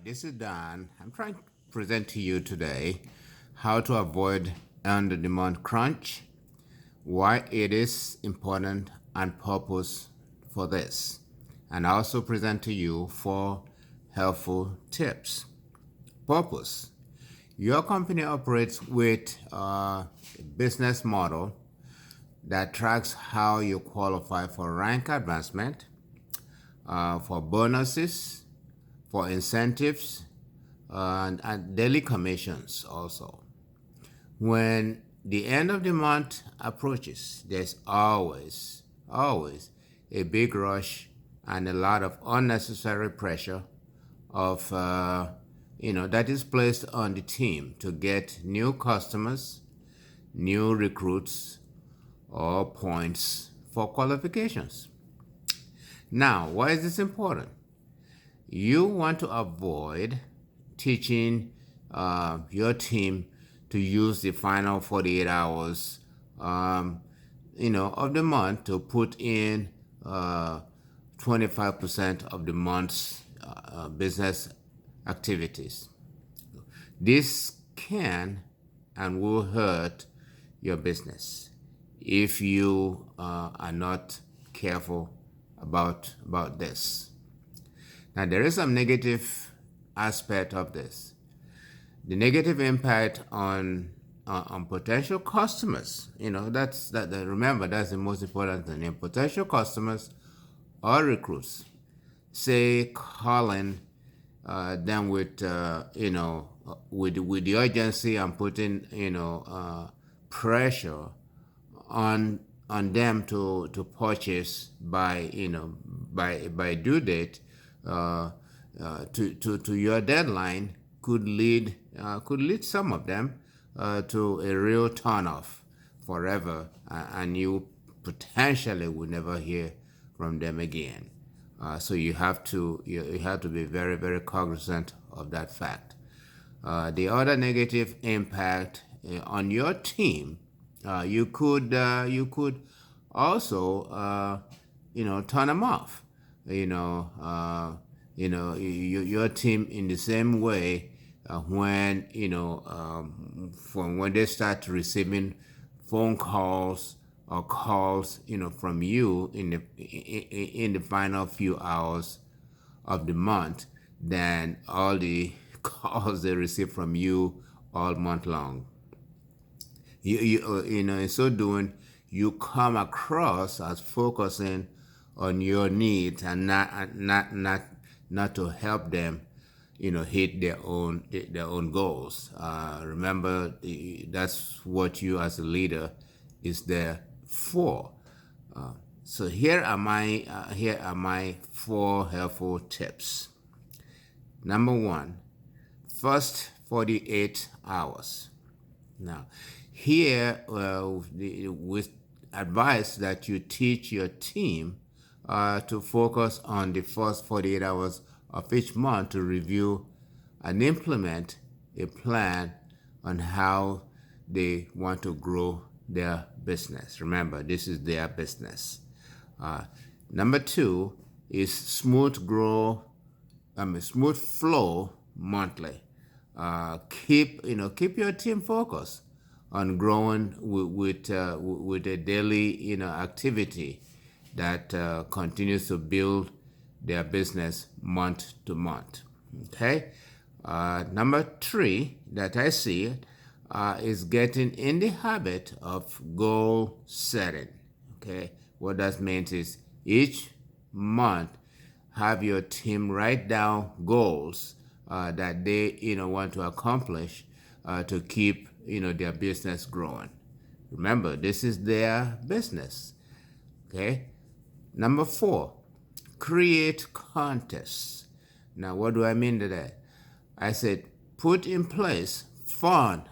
This is Dan. I'm trying to present to you today how to avoid on-the-demand crunch, why it is important and purpose for this, and I also present to you 4 helpful tips. Purpose. Your company operates with a business model that tracks how you qualify for rank advancement, for bonuses, for incentives, and daily commissions also. When the end of the month approaches, there's always a big rush and a lot of unnecessary pressure of that is placed on the team to get new customers, new recruits, or points for qualifications. Now, why is this important? You want to avoid teaching your team to use the final 48 hours of the month to put in 25% of the month's business activities. This can and will hurt your business if you are not careful about this. Now, there is some negative aspect of this. The negative impact on potential customers. Remember, that's the most important thing. And potential customers or recruits, say, calling them with the urgency and putting pressure on them to purchase by due date to your deadline could lead some of them to a real turn-off forever, and you potentially will never hear from them again. So you have to be very, very cognizant of that fact. The other negative impact on your team, you could also turn them off. Your team in the same way when they start receiving phone calls or calls from you in the final few hours of the month than all the calls they receive from you all month long. In so doing, you come across as focusing on your needs and not to help them hit their own goals. Remember, that's what you as a leader is there for. So here are my 4 helpful tips. Number 1, first 48 hours. Now, here with advice that you teach your team to focus on the first 48 hours of each month to review and implement a plan on how they want to grow their business. Remember, this is their business. Number 2 is smooth flow monthly. Keep your team focused on growing with a daily activity that continues to build their business month to month. Okay. Number 3 that I see is getting in the habit of goal setting. Okay. What that means is each month have your team write down goals that they want to accomplish to keep their business growing. Remember, this is their business. Okay. Number 4, create contests. Now, what do I mean to that? I said put in place fun,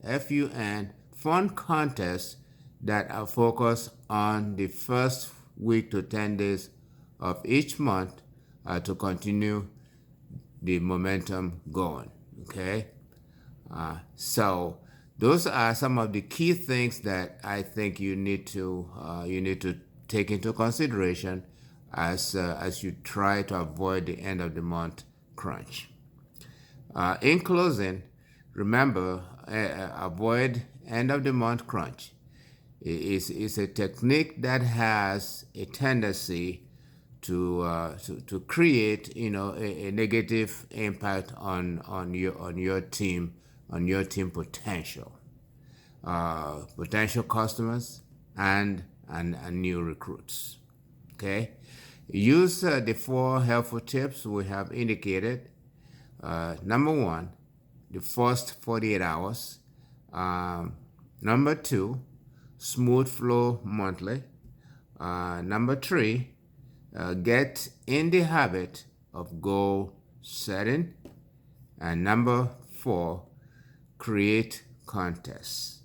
F-U-N, fun contests that are focused on the first week to 10 days of each month to continue the momentum going. Okay. So those are some of the key things that I think you need to take into consideration as you try to avoid the end of the month crunch. In closing, remember, avoid end of the month crunch. It's a technique that has a tendency to create, a negative impact on your team, potential customers and new recruits. Okay, use the 4 helpful tips we have indicated. Number 1, the first 48 hours. Number 2, smooth flow monthly. Number 3, get in the habit of goal setting. And number 4, create contests.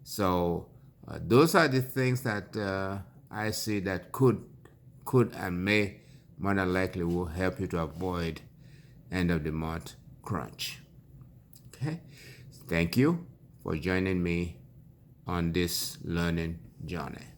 So those are the things that I see that could and may more than likely will help you to avoid end of the month crunch. Okay, thank you for joining me on this learning journey.